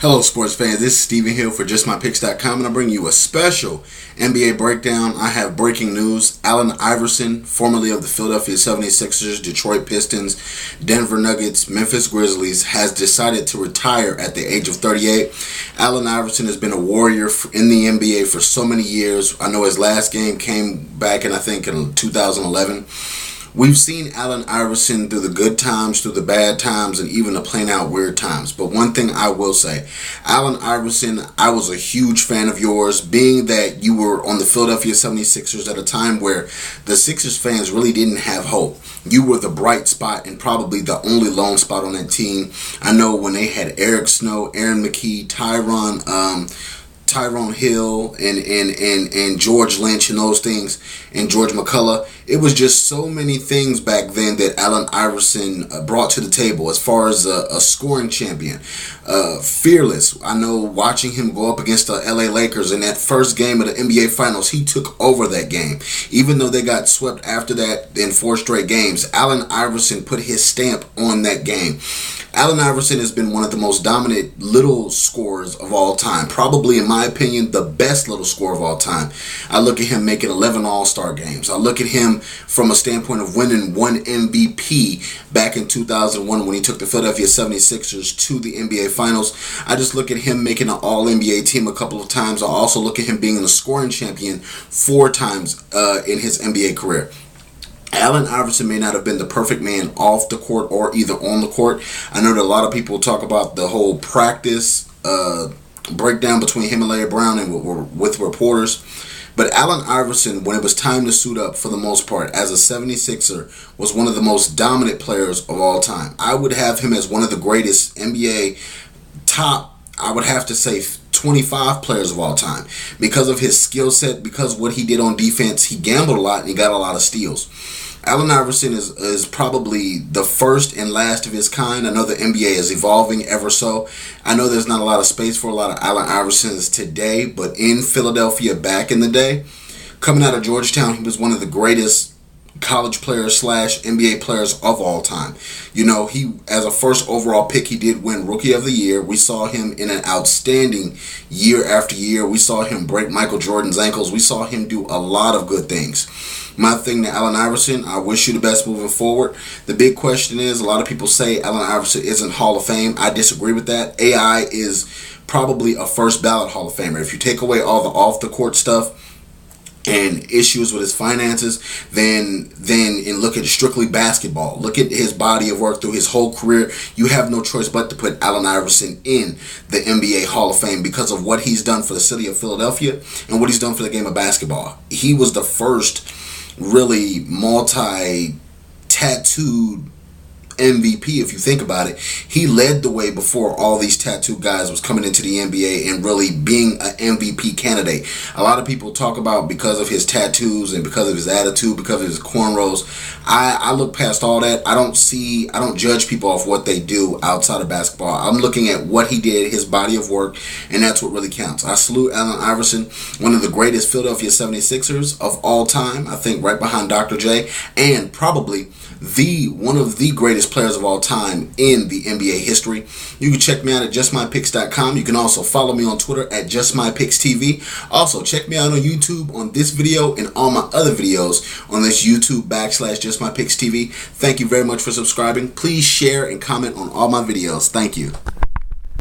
Hello sports fans, this is Steven Hill for JustMyPicks.com, and I bring you a special NBA breakdown. I have breaking news. Allen Iverson, formerly of the Philadelphia 76ers, Detroit Pistons, Denver Nuggets, Memphis Grizzlies, has decided to retire at the age of 38. Allen Iverson has been a warrior in the NBA for so many years. I know his last game came back in 2011. We've seen Allen Iverson through the good times, through the bad times, and even the plain out weird times. But one thing I will say, Allen Iverson, I was a huge fan of yours, being that you were on the Philadelphia 76ers at a time where the Sixers fans really didn't have hope. You were the bright spot and probably the only lone spot on that team. I know when they had Eric Snow, Aaron McKee, Tyrone Hill and George Lynch and those things, and George McCullough. It was just so many things back then that Allen Iverson brought to the table as far as a scoring champion. Fearless. I know watching him go up against the LA Lakers in that first game of the NBA Finals, he took over that game. Even though they got swept after that in 4 straight games, Allen Iverson put his stamp on that game. Allen Iverson has been one of the most dominant little scorers of all time. Probably, in my opinion, the best little scorer of all time. I look at him making 11 All-Star games. I look at him from a standpoint of winning 1 MVP back in 2001 when he took the Philadelphia 76ers to the NBA Finals. I just look at him making an All-NBA team a couple of times. I also look at him being the scoring champion 4 times in his NBA career. Allen Iverson may not have been the perfect man off the court or either on the court. I know that a lot of people talk about the whole practice breakdown between him and Larry Brown and with reporters. But Allen Iverson, when it was time to suit up, for the most part, as a 76er, was one of the most dominant players of all time. I would have him as one of the greatest NBA top, I would have to say, 25 players of all time. Because of his skill set, because of what he did on defense, he gambled a lot and he got a lot of steals. Allen Iverson is probably the first and last of his kind. I know the NBA is evolving ever so. I know there's not a lot of space for a lot of Allen Iversons today, but in Philadelphia back in the day, coming out of Georgetown, he was one of the greatest college players / NBA players of all time. You know, he, as a first overall pick, he did win Rookie of the Year. We saw him in an outstanding year after year. We saw him break Michael Jordan's ankles. We saw him do a lot of good things. My thing to Allen Iverson, I wish you the best moving forward. The big question is, a lot of people say Allen Iverson isn't Hall of Fame. I disagree with that. AI is probably a first ballot Hall of Famer. If you take away all the off the court stuff and issues with his finances, then and look at strictly basketball. Look at his body of work through his whole career. You have no choice but to put Allen Iverson in the NBA Hall of Fame because of what he's done for the city of Philadelphia and what he's done for the game of basketball. He was the first really multi-tattooed MVP, if you think about it. He led the way before all these tattoo guys was coming into the NBA and really being an MVP candidate. A lot of people talk about because of his tattoos and because of his attitude, because of his cornrows. I look past all that. I don't judge people off what they do outside of basketball. I'm looking at what he did, his body of work, and that's what really counts. I salute Allen Iverson, one of the greatest Philadelphia 76ers of all time. I think right behind Dr. J, and probably one of the greatest players of all time in the NBA history. You can check me out at JustMyPicks.com. You can also follow me on Twitter at JustMyPicksTV. Also, check me out on YouTube on this video and all my other videos on this YouTube / JustMyPicksTV. Thank you very much for subscribing. Please share and comment on all my videos. Thank you.